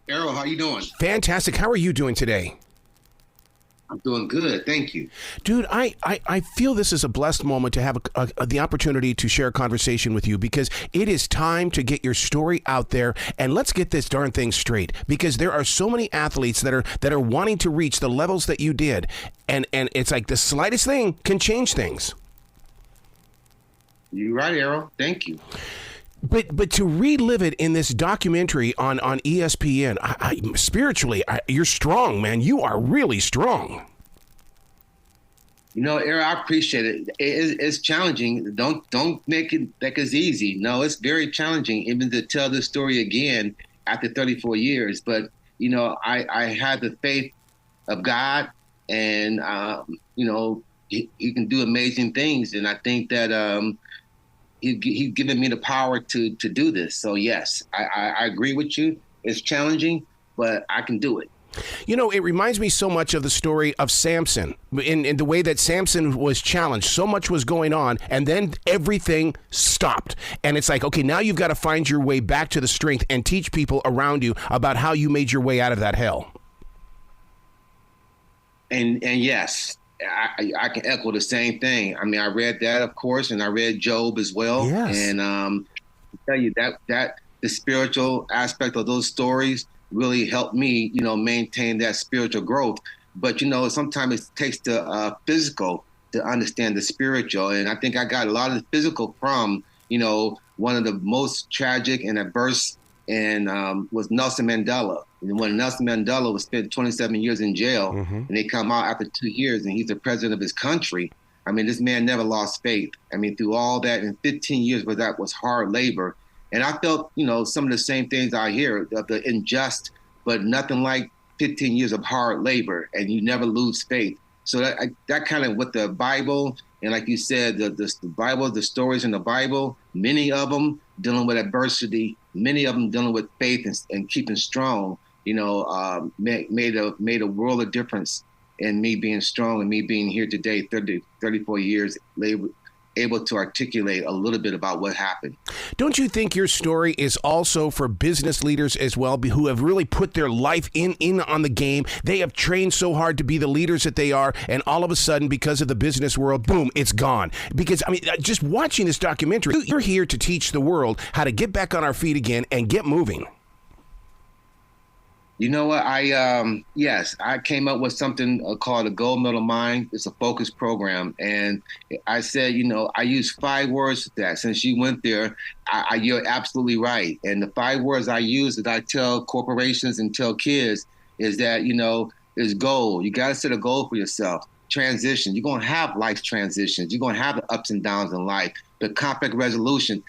Errol, how you doing? Fantastic. How are you doing today? I'm doing good, thank you. Dude, I feel this is a blessed moment to have the opportunity to share a conversation with you because it is time to get your story out there and let's get this darn thing straight because there are so many athletes that are wanting to reach the levels that you did and it's like the slightest thing can change things. You're right, Errol. Thank you. But to relive it in this documentary on ESPN, spiritually, you're strong, man. You are really strong. Errol, I appreciate it. It's challenging. Don't make it like it's easy. No, it's very challenging, even to tell this story again after 34 years. But I had the faith of God, and He can do amazing things, and I think that. He's given me the power to do this. So yes, I agree with you. It's challenging, but I can do it. It reminds me so much of the story of Samson in the way that Samson was challenged. So much was going on, and then everything stopped. And it's like, okay, now you've got to find your way back to the strength and teach people around you about how you made your way out of that hell. And yes, I can echo the same thing. I mean, I read that, of course, and I read Job as well. Yes. And I tell you that the spiritual aspect of those stories really helped me, maintain that spiritual growth. But sometimes it takes the physical to understand the spiritual, and I think I got a lot of the physical from one of the most tragic and adverse and was Nelson Mandela. And when Nelson Mandela was spent 27 years in jail, and they come out after 2 years, and he's the president of his country. I mean, this man never lost faith. I mean, through all that, and 15 years of that was hard labor. And I felt, some of the same things I hear, of the unjust, but nothing like 15 years of hard labor, and you never lose faith. So that kind of with the Bible, and like you said, the Bible, the stories in the Bible, many of them dealing with adversity, many of them dealing with faith and keeping strong, made a world of difference in me being strong and me being here today, 34 years later, able to articulate a little bit about what happened. Don't you think your story is also for business leaders as well, who have really put their life in on the game? They have trained so hard to be the leaders that they are, and all of a sudden, because of the business world, boom, it's gone. Because, I mean, just watching this documentary, you're here to teach the world how to get back on our feet again and get moving. You know what? I came up with something called a Gold Medal Mind. It's a focus program. And I said, I use 5 words for that. Since you went there, you're absolutely right. And the 5 words I use that I tell corporations and tell kids is that, is goal. You got to set a goal for yourself. Transition. You're going to have life transitions. You're going to have the ups and downs in life. The conflict resolution.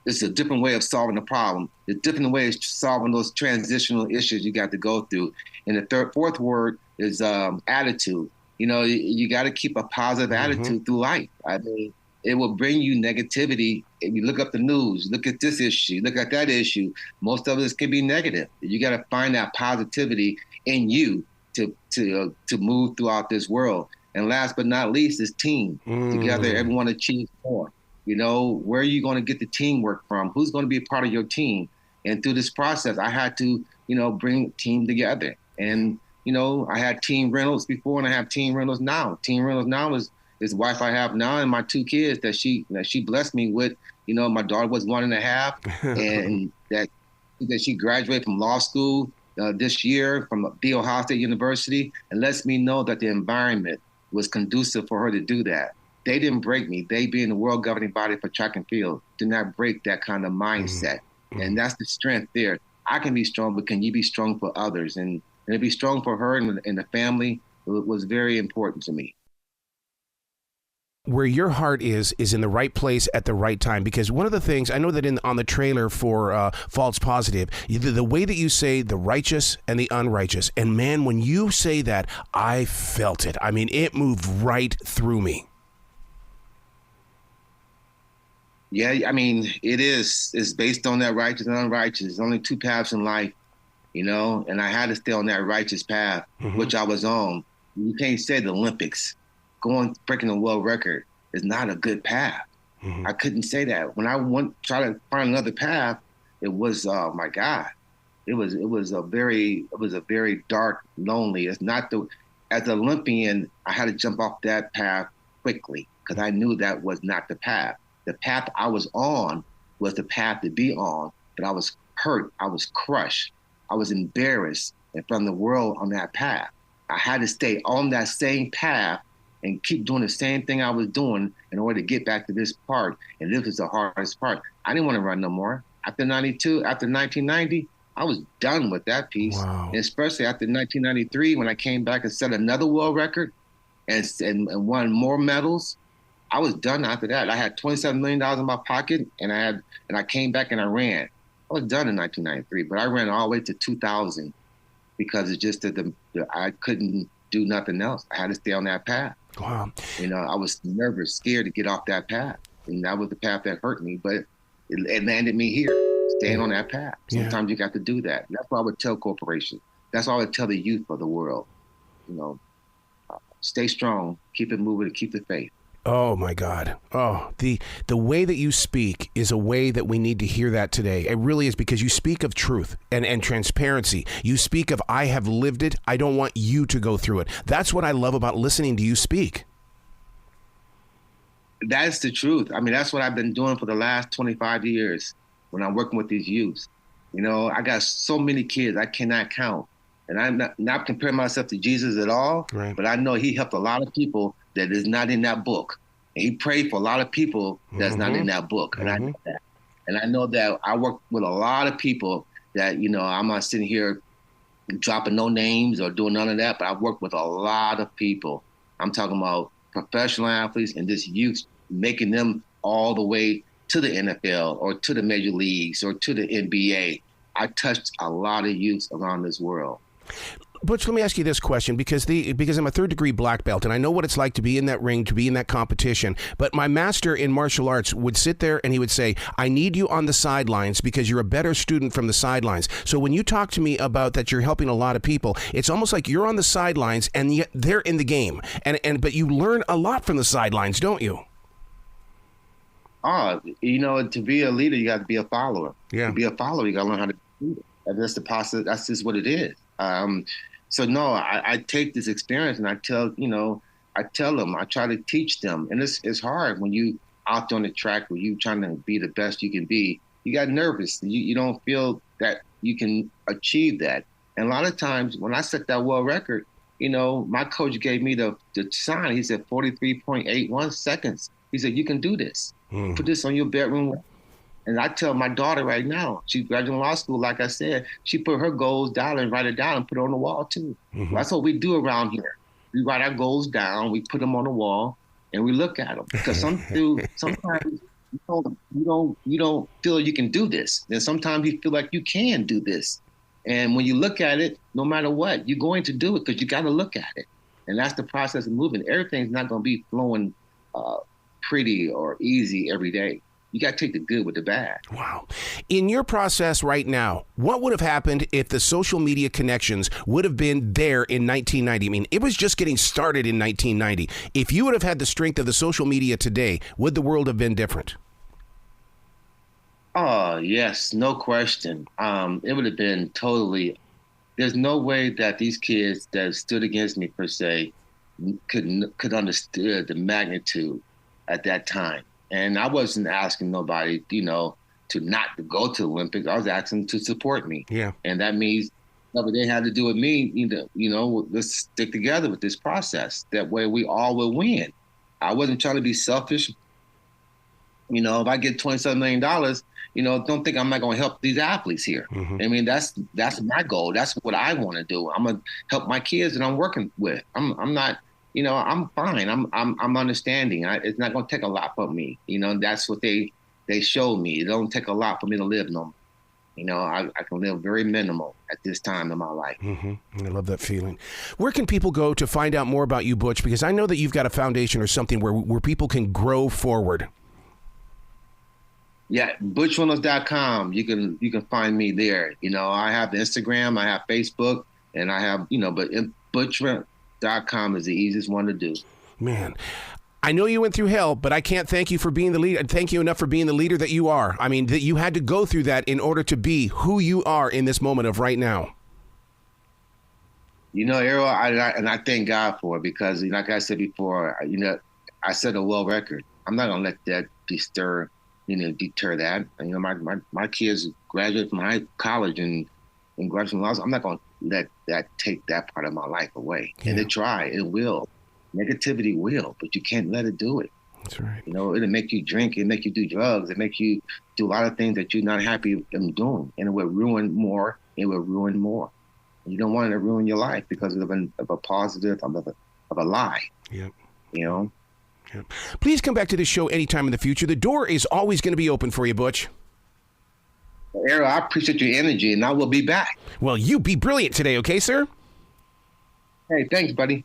It's a different way of solving the problem. There's different ways of solving those transitional issues you got to go through. And the fourth word is attitude. You got to keep a positive attitude through life. I mean, it will bring you negativity. If you look up the news, look at this issue, look at that issue, most of this can be negative. You got to find that positivity in you to move throughout this world. And last but not least is team. Together, everyone achieves more. Where are you going to get the teamwork from? Who's going to be a part of your team? And through this process, I had to, bring team together. And, I had Team Reynolds before, and I have Team Reynolds now. Team Reynolds now is the wife I have now, and my 2 kids that she blessed me with. My daughter was 1.5, and that she graduated from law school this year from The Ohio State University, and lets me know that the environment was conducive for her to do that. They didn't break me. They, being the world governing body for track and field, did not break that kind of mindset. And that's the strength there. I can be strong, but can you be strong for others? And to be strong for her and the family was very important to me. Where your heart is in the right place at the right time. Because one of the things, I know that on the trailer for False Positive, the way that you say the righteous and the unrighteous, and man, when you say that, I felt it. I mean, it moved right through me. Yeah, I mean, it's based on that righteous and unrighteous. There's only 2 paths in life, and I had to stay on that righteous path, which I was on. You can't say the Olympics, breaking the world record is not a good path. I couldn't say that. When I try to find another path, it was, oh my God, it was a very dark, lonely. It's not the As an Olympian, I had to jump off that path quickly because I knew that was not the path. The path I was on was the path to be on, but I was hurt. I was crushed. I was embarrassed in front of the world on that path. I had to stay on that same path and keep doing the same thing I was doing in order to get back to this part. And this was the hardest part. I didn't want to run no more. After 1990, I was done with that piece. Wow. And especially after 1993, when I came back and set another world record and won more medals, I was done after that. I had $27 million in my pocket, and I came back and I ran. I was done in 1993, but I ran all the way to 2000 because it's just that I couldn't do nothing else. I had to stay on that path. Wow. I was nervous, scared to get off that path, and that was the path that hurt me. But it landed me here, staying on that path. Sometimes you got to do that. And that's what I would tell corporations. That's what I would tell the youth of the world. Stay strong, keep it moving, and keep the faith. Oh, my God. Oh, the way that you speak is a way that we need to hear that today. It really is, because you speak of truth and transparency. You speak of, I have lived it. I don't want you to go through it. That's what I love about listening to you speak. That's the truth. I mean, that's what I've been doing for the last 25 years when I'm working with these youths. I got so many kids I cannot count. And I'm not comparing myself to Jesus at all, right. But I know he helped a lot of people that is not in that book. And he prayed for a lot of people that's not in that book. And I know that. And I know that I work with a lot of people that, I'm not sitting here dropping no names or doing none of that, but I work with a lot of people. I'm talking about professional athletes and this youth, making them all the way to the NFL or to the major leagues or to the NBA. I touched a lot of youth around this world. Butch, let me ask you this question, because I'm a third-degree black belt, and I know what it's like to be in that ring, to be in that competition. But my master in martial arts would sit there and he would say, I need you on the sidelines because you're a better student from the sidelines. So when you talk to me about that you're helping a lot of people, it's almost like you're on the sidelines and yet they're in the game. But you learn a lot from the sidelines, don't you? To be a leader, you got to be a follower. Yeah. To be a follower, you got to learn how to do it. And that's the process. That's just what it is. So no, I take this experience and I tell them, I try to teach them. And it's hard when you out on the track where you trying to be the best you can be. You got nervous. You don't feel that you can achieve that. And a lot of times when I set that world record, my coach gave me the sign. He said 43.81 seconds. He said, you can do this. Put this on your bedroom. And I tell my daughter right now, she's graduating law school, like I said, she put her goals down and write it down and put it on the wall too. Mm-hmm. That's what we do around here. We write our goals down, we put them on the wall, and we look at them. Because sometimes you don't feel you can do this. And sometimes you feel like you can do this. And when you look at it, no matter what, you're going to do it because you got to look at it. And that's the process of moving. Everything's not going to be flowing pretty or easy every day. You got to take the good with the bad. Wow. In your process right now, what would have happened if the social media connections would have been there in 1990? I mean, it was just getting started in 1990. If you would have had the strength of the social media today, would the world have been different? Oh, yes, no question. It would have been totally. There's no way that these kids that stood against me, per se, could understand the magnitude at that time. And I wasn't asking nobody, to not go to the Olympics. I was asking them to support me. Yeah. And that means whatever they had to do with me, let's stick together with this process. That way we all will win. I wasn't trying to be selfish. If I get $27 million, don't think I'm not going to help these athletes here. Mm-hmm. I mean, that's my goal. That's what I want to do. I'm going to help my kids that I'm working with. I'm not. I'm fine. I'm understanding. It's not going to take a lot from me. That's what they showed me. It don't take a lot for me to live no more. I can live very minimal at this time in my life. Mm-hmm. I love that feeling. Where can people go to find out more about you, Butch? Because I know that you've got a foundation or something where people can grow forward. Yeah, ButchReynolds.com. You can find me there. I have Instagram, I have Facebook, and I have, but ButchReynolds.com is the easiest one to do. Man, I know you went through hell, but I can't thank you for being the leader. Thank you enough for being the leader that you are. I mean, that you had to go through that in order to be who you are in this moment of right now. Errol, I thank God for it because, like I said before, I set a world record. I'm not gonna let that deter that. My kids graduate from college and graduate from law school. I'm not gonna let that take that part of my life away. Yeah. And it will. Negativity will, but you can't let it do it. That's right. It'll make you drink, it'll make you do drugs, it'll make you do a lot of things that you're not happy in doing, and it will ruin more. You don't want it to ruin your life because of a positive, of a lie. Yep. Yep. Please come back to this show anytime in the future. The door is always going to be open for you, Butch. Errol, I appreciate your energy, and I will be back. Well, you be brilliant today, okay, sir? Hey, thanks, buddy.